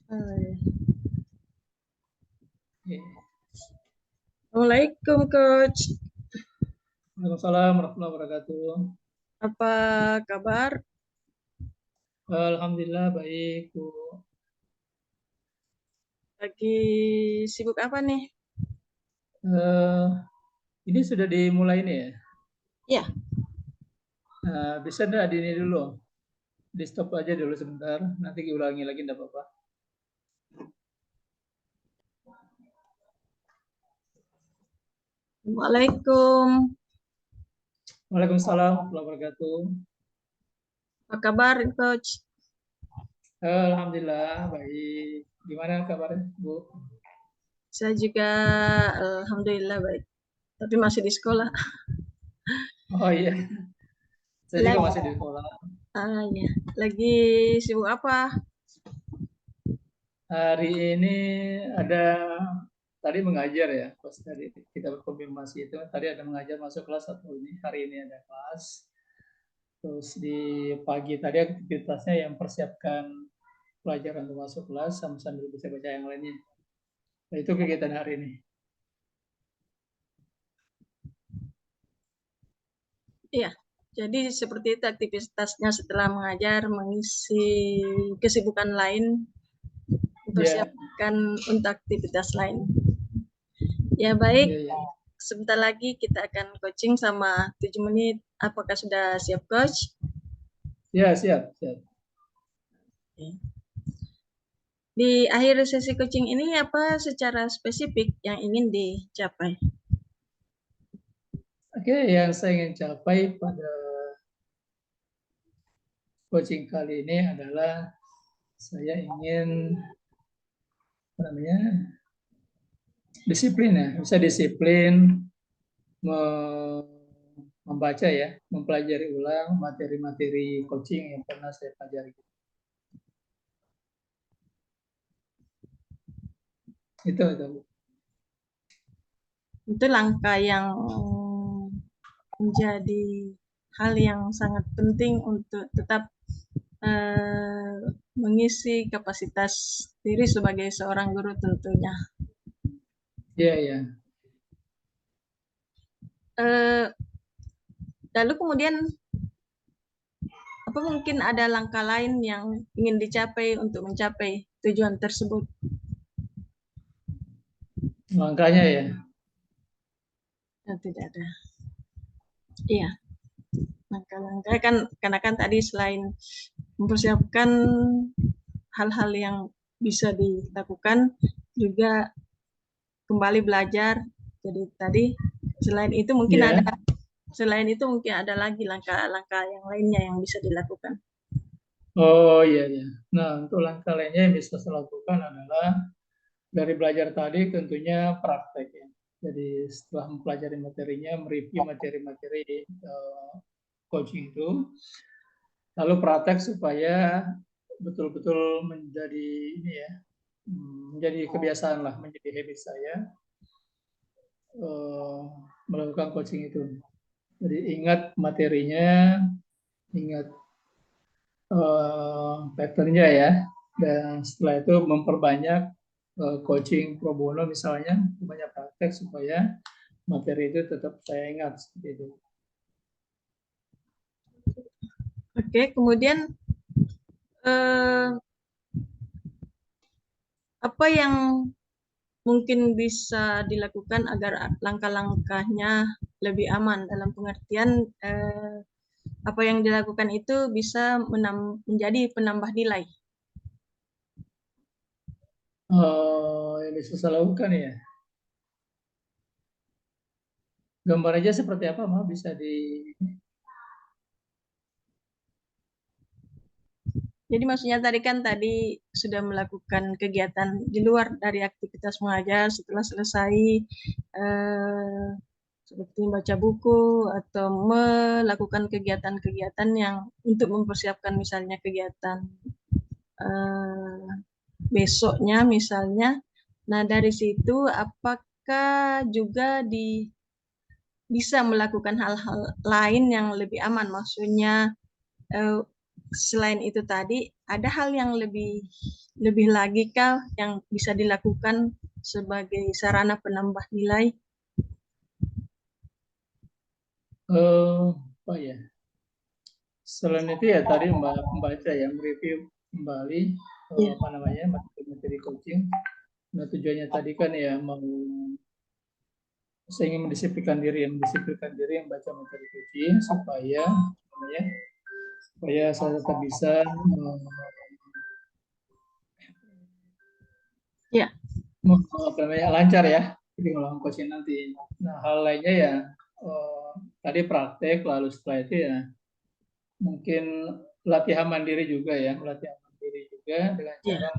Assalamualaikum, Coach. Waalaikumsalam warahmatullahi wabarakatuh. Apa kabar? Alhamdulillah baik, Bu. Lagi sibuk apa nih? Ini sudah dimulai nih ya? Iya. Bisa enggak di ini dulu? Di stop aja dulu sebentar, nanti diulangi lagi enggak apa-apa. Assalamualaikum. Waalaikumsalam warahmatullahi wabarakatuh. Apa kabar, Coach? Alhamdulillah baik. Gimana kabarnya, Bu? Saya juga alhamdulillah baik. Tapi masih di sekolah. Oh iya. Saya juga masih di sekolah. Iya. Lagi sibuk apa? Hari ini ada tadi mengajar ya, pas tadi kita berkonfirmasi itu tadi ada mengajar masuk kelas satu ini, hari ini ada kelas. Terus di pagi tadi aktivitasnya yang persiapkan pelajaran untuk masuk kelas sambil bisa baca yang lainnya. Nah, itu kegiatan hari ini. Iya. Jadi seperti itu aktivitasnya setelah mengajar, mengisi kesibukan lain, mempersiapkan untuk aktivitas lain. Ya baik. Sebentar lagi kita akan coaching sama 7 menit. Apakah sudah siap, Coach? Ya, siap. Di akhir sesi coaching ini apa secara spesifik yang ingin dicapai? Oke, yang saya ingin capai pada coaching kali ini adalah saya ingin disiplin ya, bisa disiplin membaca ya, mempelajari ulang materi-materi coaching yang pernah saya pelajari. Itu langkah yang menjadi hal yang sangat penting untuk tetap mengisi kapasitas diri sebagai seorang guru tentunya. Iya. Lalu kemudian apa mungkin ada langkah lain yang ingin dicapai untuk mencapai tujuan tersebut? Langkahnya ya? Tidak ada. Iya. Langkah-langkah kan karena kan tadi selain mempersiapkan hal-hal yang bisa dilakukan juga kembali belajar. Jadi tadi selain itu mungkin ada lagi langkah-langkah yang lainnya yang bisa dilakukan. Oh iya. Nah, untuk langkah lainnya yang bisa saya lakukan adalah dari belajar tadi tentunya praktek ya. Jadi setelah mempelajari materinya, mereview materi-materi coaching itu, lalu praktek supaya betul-betul menjadi kebiasaan lah, menjadi habit saya melakukan coaching itu. Jadi ingat materinya, ingat patternnya ya, dan setelah itu memperbanyak coaching pro bono misalnya, banyak praktek supaya materi itu tetap saya ingat seperti itu. Oke, kemudian apa yang mungkin bisa dilakukan agar langkah-langkahnya lebih aman dalam pengertian apa yang dilakukan itu bisa menjadi penambah nilai? Yang bisa saya lakukan ya, gambar aja seperti apa mah bisa di. Jadi maksudnya tadi sudah melakukan kegiatan di luar dari aktivitas mengajar setelah selesai seperti baca buku atau melakukan kegiatan-kegiatan yang untuk mempersiapkan misalnya kegiatan besoknya misalnya. Nah dari situ apakah juga bisa melakukan hal-hal lain yang lebih aman, maksudnya selain itu tadi, ada hal yang lebih lagi kah yang bisa dilakukan sebagai sarana penambah nilai? Apa ya? Selain itu ya tadi membaca ya, mereview kembali Ya, apa namanya materi coaching. Nah tujuannya tadi kan ya mau saya ingin mendisiplinkan diri yang baca materi coaching supaya namanya supaya saya tetap bisa ya, apa namanya lancar ya di melakukan coaching nanti. Nah hal lainnya ya tadi praktek lalu setelah itu ya mungkin latihan mandiri juga ya latihan mandiri juga dengan ya, cara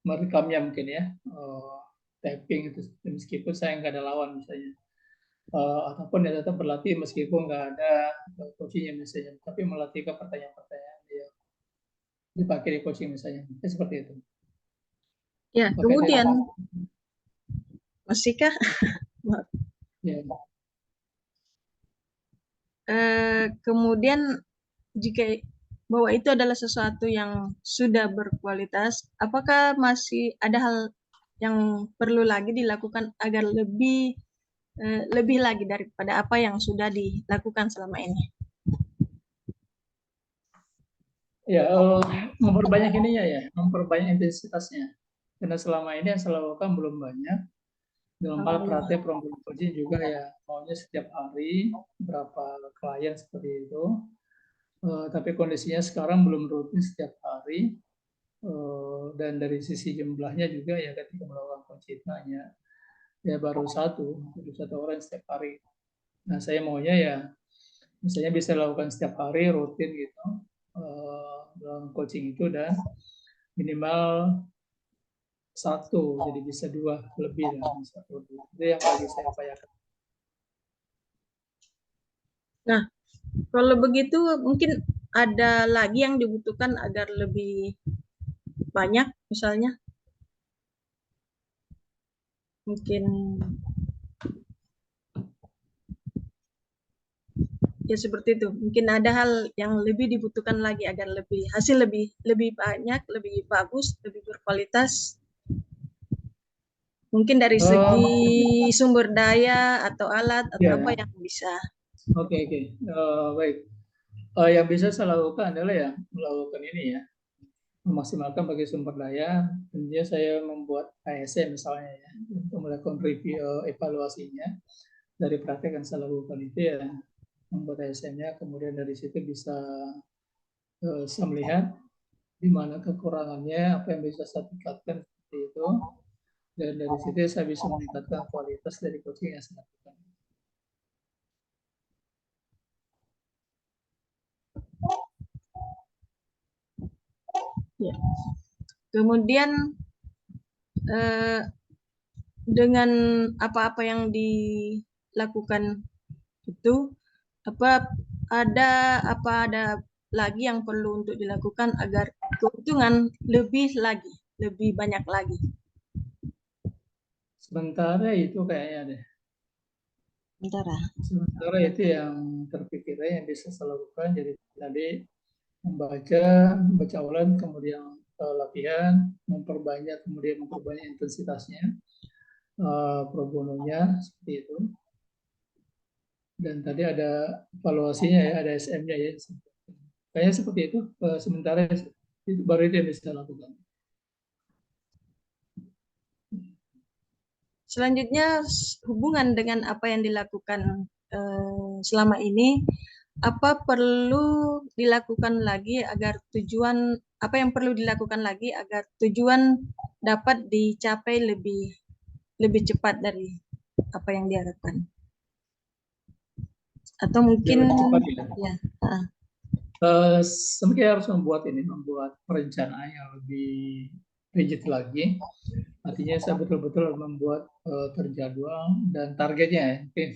merekamnya mungkin ya typing itu meskipun saya nggak ada lawan misalnya ataupun ya tetap berlatih meskipun nggak ada coachingnya misalnya tapi melatih ke pertanyaan-pertanyaan yang dipakai di coaching misalnya ya, seperti itu. ya. Apakah itu Kemudian, masihkah? ya. Kemudian jika bahwa itu adalah sesuatu yang sudah berkualitas, apakah masih ada hal yang perlu lagi dilakukan agar lebih lagi daripada apa yang sudah dilakukan selama ini? Ya, memperbanyak ininya ya, memperbanyak intensitasnya. Karena selama ini yang saya lakukan belum banyak. Dalam hal Oh, praktek program coaching juga ya, maunya setiap hari berapa klien seperti itu. Tapi kondisinya sekarang belum rutin setiap hari. Dan dari sisi jumlahnya juga ya ketika melakukan coaching hanya ya baru satu orang setiap hari. Nah saya maunya ya misalnya bisa lakukan setiap hari rutin gitu dalam coaching itu dan minimal satu jadi bisa dua lebih dan satu itu yang lagi saya upayakan. nah, kalau begitu mungkin ada lagi yang dibutuhkan agar lebih banyak, misalnya mungkin ya seperti itu. Mungkin ada hal yang lebih dibutuhkan lagi agar hasil lebih banyak, lebih bagus, lebih berkualitas. Mungkin dari segi Oh sumber daya atau alat atau ya, apa yang bisa. oke. Baik. Yang bisa saya lakukan adalah ya melakukan ini ya memaksimalkan bagi sumber daya. Tentunya saya membuat ASM misalnya ya untuk melakukan review evaluasinya dari praktek yang saya lakukan itu ya membuat ASM-nya kemudian dari situ bisa saya melihat di mana kekurangannya apa yang bisa saya tingkatkan seperti itu dan dari situ saya bisa meningkatkan kualitas dari coaching yang saya lakukan. Ya. Kemudian eh, dengan apa-apa yang dilakukan itu, apa ada lagi yang perlu untuk dilakukan agar keuntungan lebih banyak lagi. Sementara itu kayaknya deh. Sementara. Sementara itu yang terpikirnya yang bisa saya lakukan jadi tadi membaca, membaca ulang, kemudian latihan, memperbanyak intensitasnya, pro bononya seperti itu. Dan tadi ada evaluasinya ya, ada SM-nya ya. Kayaknya seperti itu. Sementara itu baru itu yang bisa lakukan. Selanjutnya, hubungan dengan apa yang dilakukan selama ini, apa yang perlu dilakukan lagi agar tujuan dapat dicapai lebih lebih cepat dari apa yang diharapkan. Atau Jauh mungkin lebih cepat ya. ya, Sebenarnya harus membuat perencanaan yang lebih rigid lagi. Artinya saya betul-betul membuat terjadwal dan targetnya ya.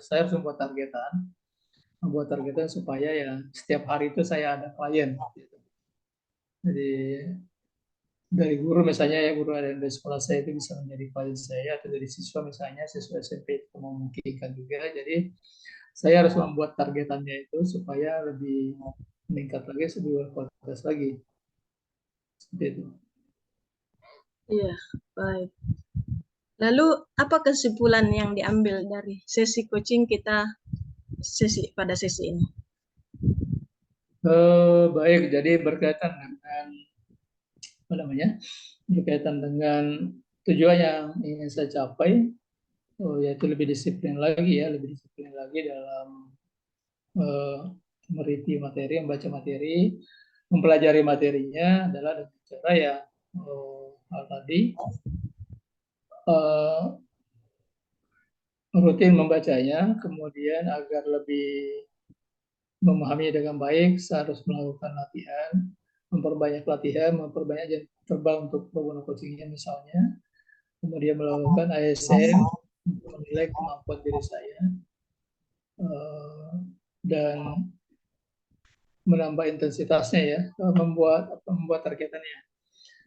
Saya harus membuat targetan supaya ya setiap hari itu saya ada klien. Gitu. Jadi dari guru misalnya ya guru ada dari sekolah saya itu bisa menjadi klien saya atau dari siswa misalnya siswa SMP itu memungkinkan juga. Jadi saya harus membuat targetannya itu supaya lebih meningkat lagi, sebuah kualitas lagi. Seperti itu. Iya, baik. Lalu apa kesimpulan yang diambil dari sesi coaching kita pada sesi ini? Baik, jadi berkaitan dengan apa namanya? Berkaitan dengan tujuan yang ingin saya capai, yaitu lebih disiplin lagi ya, lebih disiplin lagi dalam eh, mereview materi, membaca materi, mempelajari materinya adalah dengan cara ya hal tadi eh, rutin membacanya, kemudian agar lebih memahami dengan baik, saya harus melakukan latihan, memperbanyak latihan, memperbanyak jam terbang untuk program coachingnya misalnya, kemudian melakukan ASM untuk menilai kemampuan diri saya, dan menambah intensitasnya ya, membuat targetannya.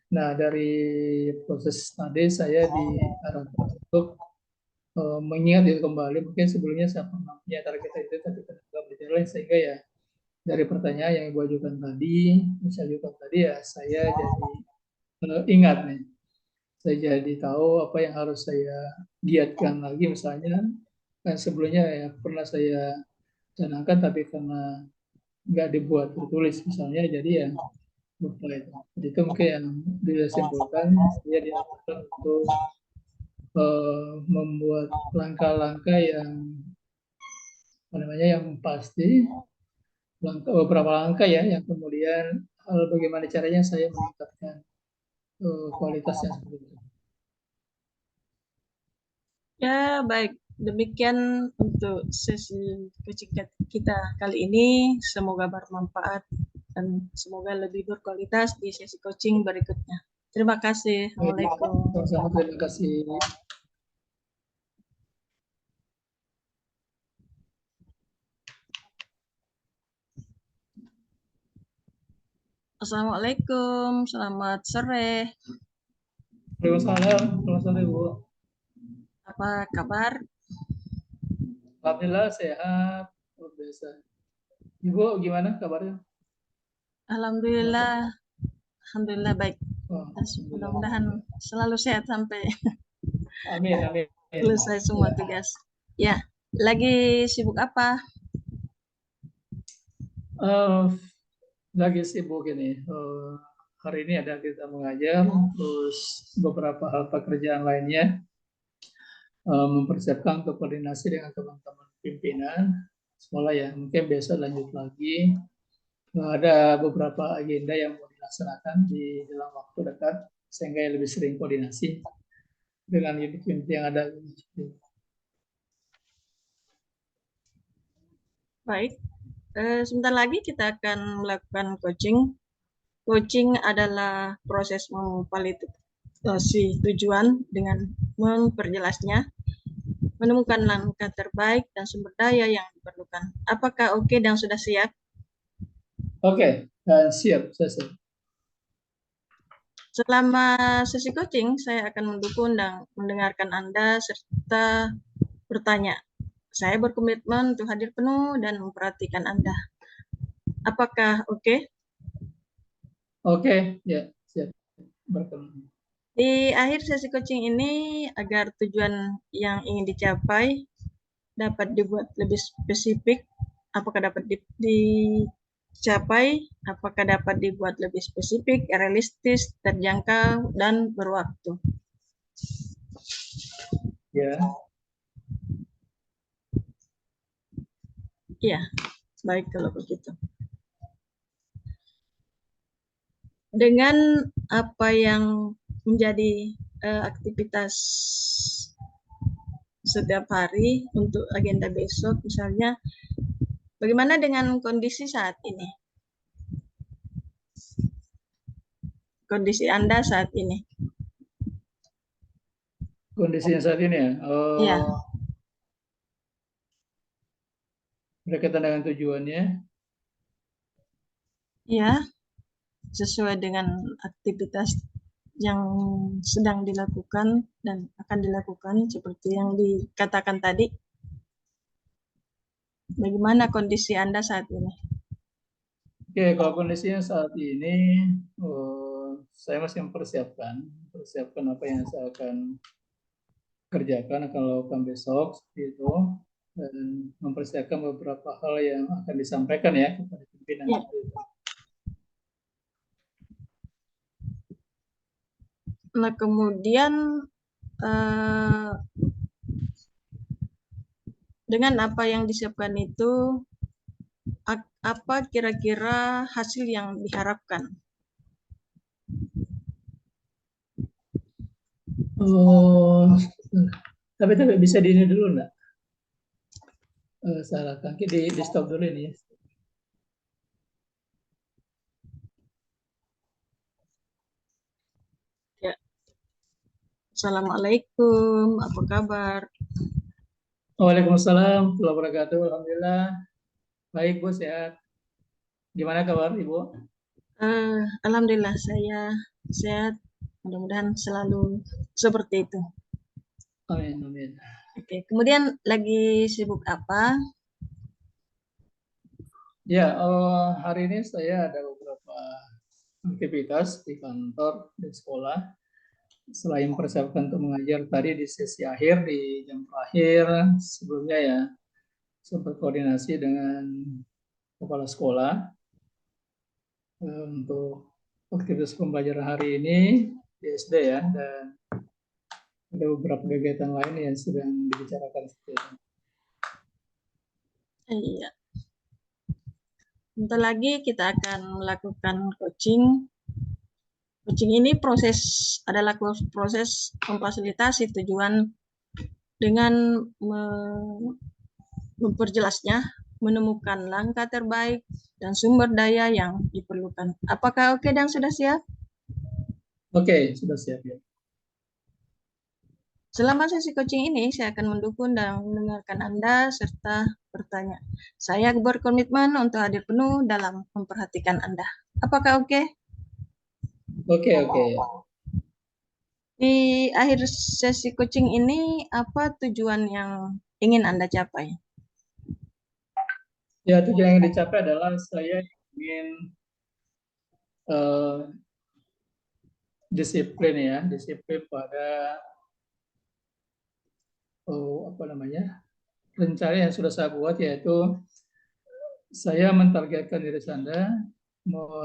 Nah, dari proses tadi saya diarahkan untuk mengingat itu kembali. Mungkin sebelumnya saya pernah punya target itu, tapi tidak berjalan, sehingga ya dari pertanyaan yang Ibu ajukan tadi, saya ajukan tadi ya, saya jadi ingat nih. Saya jadi tahu apa yang harus saya giatkan lagi, misalnya kan sebelumnya ya pernah saya canangkan, tapi karena nggak dibuat tertulis misalnya, jadi ya lupa itu. Jadi itu mungkin yang disimpulkan, saya diarahkan untuk membuat langkah-langkah yang apa namanya, yang pasti, beberapa langkah ya, yang kemudian bagaimana caranya saya meningkatkan kualitasnya seperti itu. Ya, baik. Demikian untuk sesi coaching kita kali ini. Semoga bermanfaat dan semoga lebih berkualitas di sesi coaching berikutnya. Terima kasih. Assalamualaikum. Sama-sama, terima kasih. Assalamualaikum. Selamat sore. Waalaikumsalam, selamat sore Bu. Apa kabar? Alhamdulillah sehat, luar biasa. Ibu gimana kabarnya? Alhamdulillah. Alhamdulillah baik. Oh, Mudah-mudahan selalu sehat sampai amin, amin. selesai semua tugas. Ya, lagi sibuk apa? Lagi sibuk ini. Hari ini ada kita mengajar, terus beberapa hal pekerjaan lainnya, mempersiapkan untuk koordinasi dengan teman-teman pimpinan sekolah ya. Mungkin besok lanjut lagi. Ada beberapa agenda yang mau dilaksanakan di dalam waktu dekat, sehingga lebih sering koordinasi dengan unit-unit yang ada. Baik. Sebentar lagi kita akan melakukan coaching. Coaching adalah proses memvalidasi tujuan dengan memperjelasnya, menemukan langkah terbaik dan sumber daya yang diperlukan. Apakah oke dan sudah siap? Oke, siap, saya siap. Selama sesi coaching, saya akan mendukung dan mendengarkan Anda serta bertanya. Saya berkomitmen untuk hadir penuh dan memperhatikan Anda. Apakah oke? Oke, ya, siap. Berkenan. Di akhir sesi coaching ini, agar tujuan yang ingin dicapai dapat dibuat lebih spesifik, apakah dapat dicapai, apakah dapat dibuat lebih spesifik, realistis, terjangkau, dan berwaktu. Ya. Iya, baik kalau begitu. Dengan apa yang menjadi aktivitas setiap hari untuk agenda besok, misalnya, bagaimana dengan kondisi saat ini? Kondisi Anda saat ini? Kondisinya saat ini ya, Iya. berkaitan dengan tujuannya. Ya, sesuai dengan aktivitas yang sedang dilakukan dan akan dilakukan seperti yang dikatakan tadi. Bagaimana kondisi Anda saat ini? Oke, kalau kondisinya saat ini, saya masih mempersiapkan apa yang saya akan kerjakan, akan lakukan besok, seperti itu, dan mempersiapkan beberapa hal yang akan disampaikan ya kepada pimpinan. Ya. Seperti itu. Nah, kemudian dengan apa yang disiapkan itu, apa kira-kira hasil yang diharapkan? Oh, tapi bisa di ini dulu enggak? Salah kaki di stop dulu ini ya. Ya. Assalamualaikum, apa kabar? Waalaikumsalam warahmatullahi wabarakatuh. Alhamdulillah. Baik, Bu, sehat. Gimana kabar, Ibu? Alhamdulillah saya sehat. Mudah-mudahan selalu seperti itu. Amin, amin. Oke, kemudian lagi sibuk apa? Ya, hari ini saya ada beberapa aktivitas di kantor, di sekolah. Selain persiapkan untuk mengajar tadi di sesi akhir, di jam terakhir, sebelumnya ya, sempat koordinasi dengan kepala sekolah untuk aktivitas pembelajaran hari ini di SD ya, dan ada beberapa kegiatan lain yang sedang dibicarakan seperti itu. Iya. Bentar lagi kita akan melakukan coaching. Coaching ini adalah proses memfasilitasi tujuan dengan memperjelasnya, menemukan langkah terbaik dan sumber daya yang diperlukan. Apakah oke dan sudah siap? Oke, sudah siap ya. Selama sesi coaching ini, saya akan mendukung dan mendengarkan Anda serta bertanya. Saya berkomitmen untuk hadir penuh dalam memperhatikan Anda. Apakah oke? Oke, oke. Di akhir sesi coaching ini, apa tujuan yang ingin Anda capai? Ya, tujuan yang dicapai adalah saya ingin eh, disiplin pada apa namanya rencana yang sudah saya buat, yaitu saya mentargetkan diri saya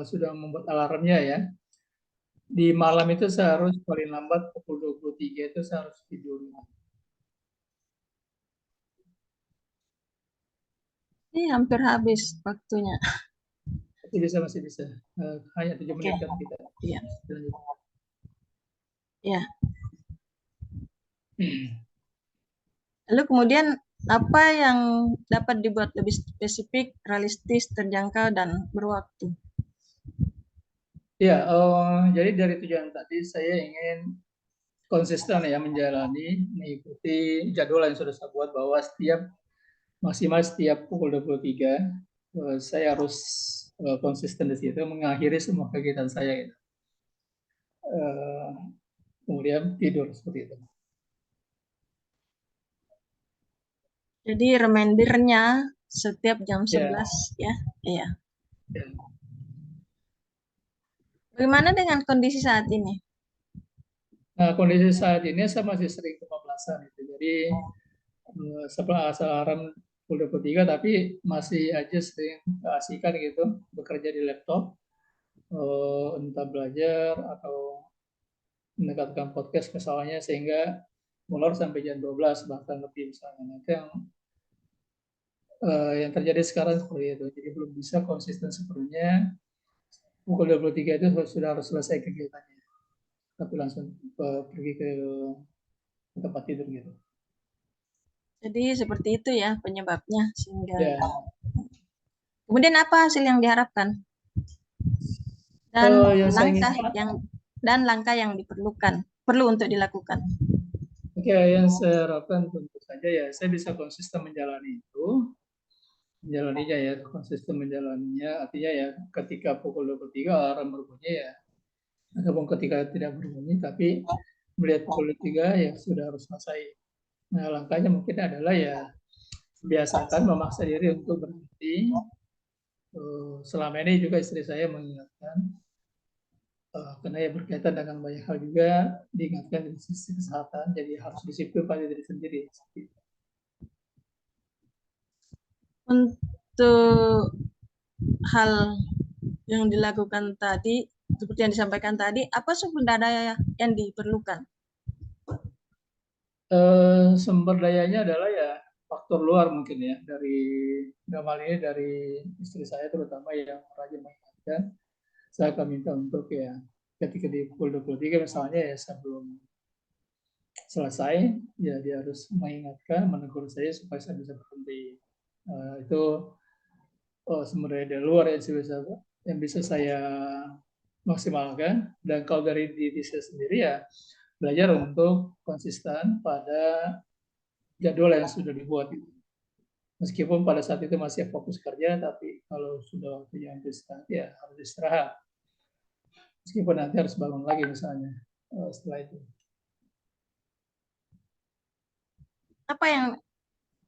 sudah membuat alarmnya ya. Di malam itu saya harus paling lambat pukul 23 itu saya harus tidur. Ini hampir habis waktunya. Masih bisa. Hanya 7 menit kan kita. Iya. Lanjut. Ya. Lalu kemudian apa yang dapat dibuat lebih spesifik, realistis, terjangkau, dan berwaktu? Ya, jadi dari tujuan tadi saya ingin konsisten ya mengikuti jadwal yang sudah saya buat, bahwa maksimal setiap pukul 23 saya harus konsisten di situ mengakhiri semua kegiatan saya gitu. Kemudian tidur seperti itu. Jadi remindernya setiap jam Ya, 11 ya. Iya. ya. Bagaimana dengan kondisi saat ini? Nah, kondisi saat ini saya masih sering kebablasan itu. Jadi setelah alarm pukul 23 tapi masih aja sering keasikan gitu bekerja di laptop, entah belajar atau mendekatkan podcast misalnya, sehingga molor sampai jam 12 bahkan lebih misalnya. Nah, itu yang terjadi sekarang seperti itu. Jadi belum bisa konsisten sepenuhnya. Pukul 23 itu sudah harus selesai kegiatannya. Tapi langsung pergi ke tempat tidur gitu. Jadi seperti itu ya penyebabnya sehingga. Ya. Kemudian apa hasil yang diharapkan? Dan langkah yang diperlukan perlu untuk dilakukan. Oke, yang saya harapkan tentu saja ya saya bisa konsisten menjalaninya ya, konsisten menjalaninya, artinya ya ketika pukul 23 alarm berbunyi ya, ataupun ketika tidak berbunyi tapi melihat pukul 23 ya sudah harus selesai. Nah, langkahnya mungkin adalah ya biasakan memaksa diri untuk berhenti selama ini juga istri saya mengingatkan, karena ya berkaitan dengan banyak hal juga, diingatkan dari sisi kesehatan, jadi harus disiplin pada diri sendiri. Untuk hal yang dilakukan tadi, seperti yang disampaikan tadi, apa sumber daya yang diperlukan? Sumber dayanya adalah ya faktor luar mungkin ya, dari dalam ini dari istri saya terutama yang rajin mengingatkan. Saya akan minta untuk ya ketika di pukul 23 misalnya ya sebelum selesai ya dia harus mengingatkan, menegur saya supaya saya bisa berhenti. Itu sumber daya dari luar yang bisa saya maksimalkan. Dan kalau dari diri saya sendiri ya belajar untuk konsisten pada jadwal yang sudah dibuat. Meskipun pada saat itu masih fokus kerja, tapi kalau sudah waktunya istirahat ya harus istirahat. Meskipun nanti harus bangun lagi misalnya setelah itu.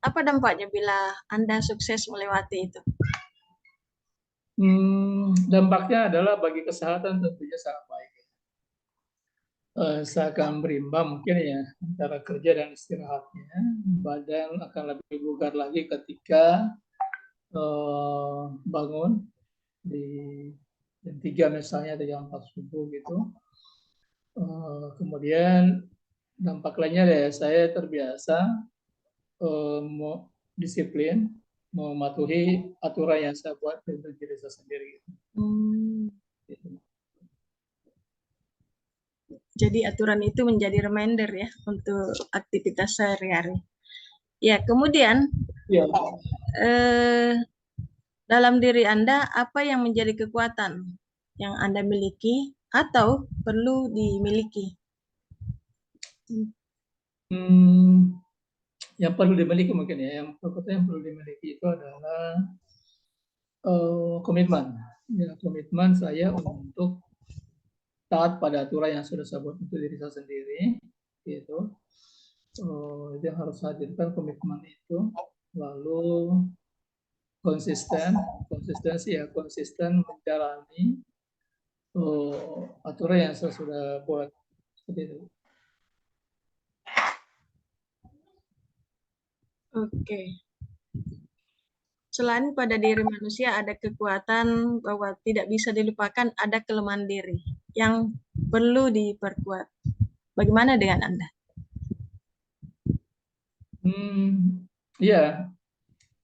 Apa dampaknya bila Anda sukses melewati itu? Dampaknya adalah bagi kesehatan tentunya sangat baik. Saya akan berimbang mungkin ya antara kerja dan istirahatnya. Badan akan lebih bugar lagi ketika bangun di jam 3 misalnya atau jam 4 subuh gitu. Kemudian dampak lainnya ya saya terbiasa disiplin mematuhi aturan yang saya buat untuk diri saya sendiri. Gitu. Jadi aturan itu menjadi reminder ya untuk aktivitas sehari-hari. Ya, kemudian Ya. Dalam diri Anda apa yang menjadi kekuatan yang Anda miliki atau perlu dimiliki? Yang perlu dimiliki mungkin ya, yang perlu dimiliki itu adalah komitmen. Ya, komitmen saya untuk taat pada aturan yang sudah saya buat untuk diri saya sendiri, gitu. Itu yang harus saya hadirkan komitmen itu. Lalu konsistensi ya, konsisten menjalani aturan yang saya sudah buat seperti itu. Oke. Selain pada diri manusia ada kekuatan bahwa tidak bisa dilupakan, ada kelemahan diri yang perlu diperkuat. Bagaimana dengan Anda? Ya,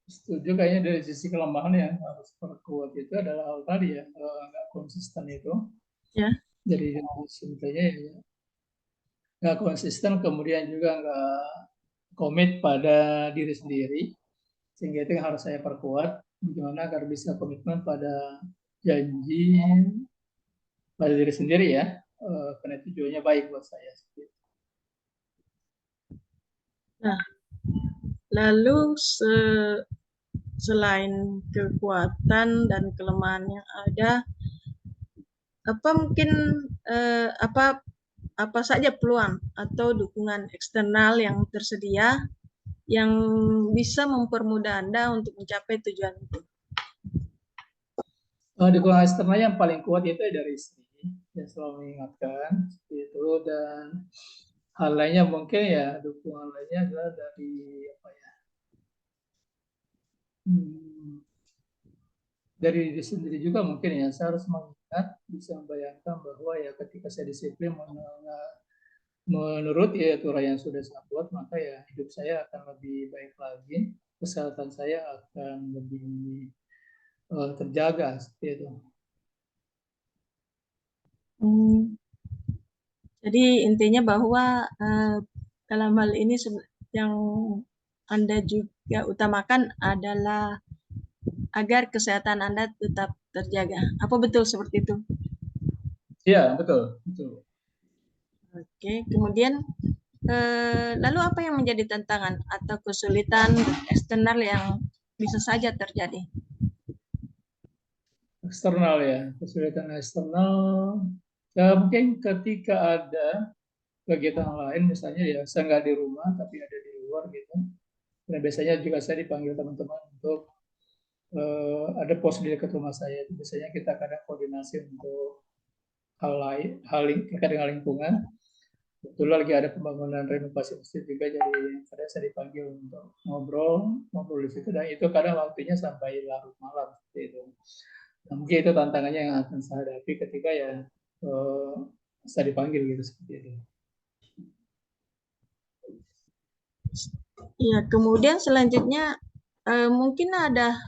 setuju kayaknya dari sisi kelemahan yang harus perkuat itu adalah hal tadi ya, nggak konsisten itu. Ya. Jadi sebetulnya ya, nggak konsisten, kemudian juga nggak komit pada diri sendiri, sehingga itu yang harus saya perkuat, bagaimana agar bisa komitmen pada janji pada diri sendiri ya, karena tujuannya baik buat saya. Nah, lalu selain kekuatan dan kelemahan yang ada, apa mungkin apa saja peluang atau dukungan eksternal yang tersedia yang bisa mempermudah Anda untuk mencapai tujuan itu? Dukungan eksternal yang paling kuat itu dari istri yang selalu mengingatkan seperti itu, dan hal lainnya mungkin ya dukungan lainnya adalah dari apa ya, dari diri sendiri juga mungkin ya. Saya harus mengingat, bisa membayangkan bahwa ya ketika saya disiplin menurut ya aturan yang sudah saya buat, maka ya hidup saya akan lebih baik lagi, kesehatan saya akan lebih terjaga seperti itu. Jadi intinya bahwa dalam hal ini yang Anda juga utamakan adalah agar kesehatan Anda tetap terjaga. Apa betul seperti itu? Iya, betul, betul. Oke, kemudian lalu apa yang menjadi tantangan atau kesulitan eksternal yang bisa saja terjadi? Eksternal ya, kesulitan eksternal ya mungkin ketika ada kegiatan lain, misalnya ya saya nggak di rumah tapi ada di luar gitu, dan biasanya juga saya dipanggil teman-teman untuk ada pos di dekat rumah saya. Biasanya kita kadang koordinasi untuk hal lain, terkait dengan lingkungan. Kebetulan lagi ada pembangunan renovasi masjid juga, jadi kadang saya dipanggil untuk ngobrol di situ, dan itu kadang waktunya sampai larut malam seperti itu. Nah, mungkin itu tantangannya yang akan saya hadapi ketika ya saya dipanggil gitu seperti itu. Ya, kemudian selanjutnya mungkin ada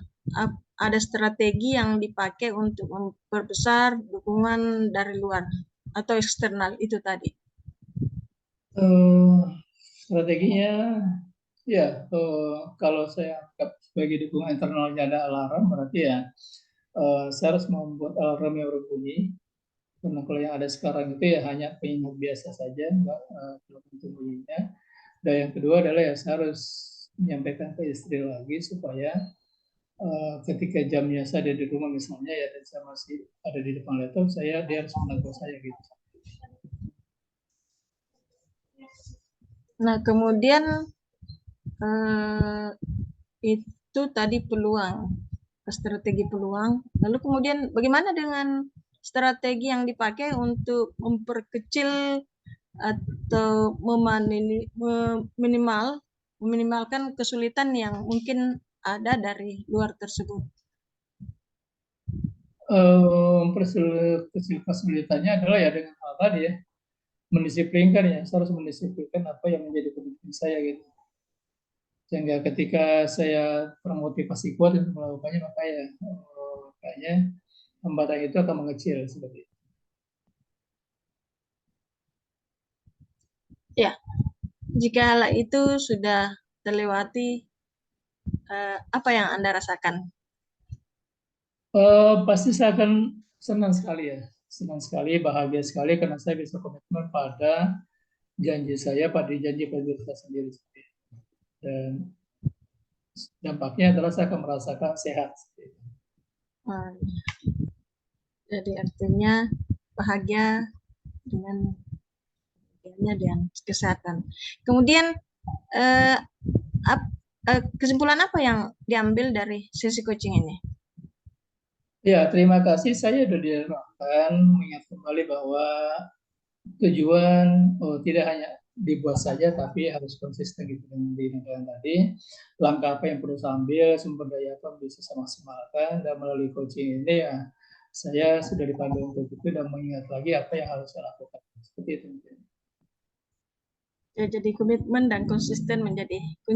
strategi yang dipakai untuk memperbesar dukungan dari luar atau eksternal itu tadi. Strateginya ya, kalau saya anggap sebagai dukungan internalnya ada alarm, berarti ya saya harus membuat alarm yang berbunyi. Karena kalau yang ada sekarang itu ya hanya pengingat biasa saja, nggak tentu bunyinya. Dan yang kedua adalah ya saya harus menyampaikan ke istri lagi supaya ketika jamnya saya ada di rumah misalnya ya, dan saya masih ada di depan laptop, dia harus menegur saya gitu. Nah, kemudian itu tadi strategi peluang. Lalu kemudian bagaimana dengan strategi yang dipakai untuk memperkecil atau meminimalkan kesulitan yang mungkin ada dari luar tersebut? Kesulitannya adalah ya dengan hal tadi ya, mendisiplinkan ya, saya harus mendisiplinkan apa yang menjadi komitmen saya gitu. Sehingga ketika saya termotivasi kuat untuk melakukannya, maka ya kayaknya hambatan itu akan mengecil seperti itu. Ya, jika hal itu sudah terlewati, apa yang Anda rasakan? Pasti saya akan senang sekali ya, senang sekali, bahagia sekali karena saya bisa komitmen pada pada janji pada diri saya sendiri. Dan dampaknya adalah saya akan merasakan sehat. Jadi artinya bahagia dengan kesehatan. Kemudian kesimpulan apa yang diambil dari sesi coaching ini? Ya, terima kasih. Saya sudah diarahkan mengingat kembali bahwa tujuan tidak hanya dibuat saja, tapi harus konsisten gitu dengan dinamakan tadi. Langkah apa yang perlu saya ambil, sumber daya apa bisa saya maksimalkan, dan melalui coaching ini ya saya sudah dipanggil untuk itu dan mengingat lagi apa yang harus saya lakukan. Seperti itu. Ya, jadi komitmen dan konsisten menjadi kunci.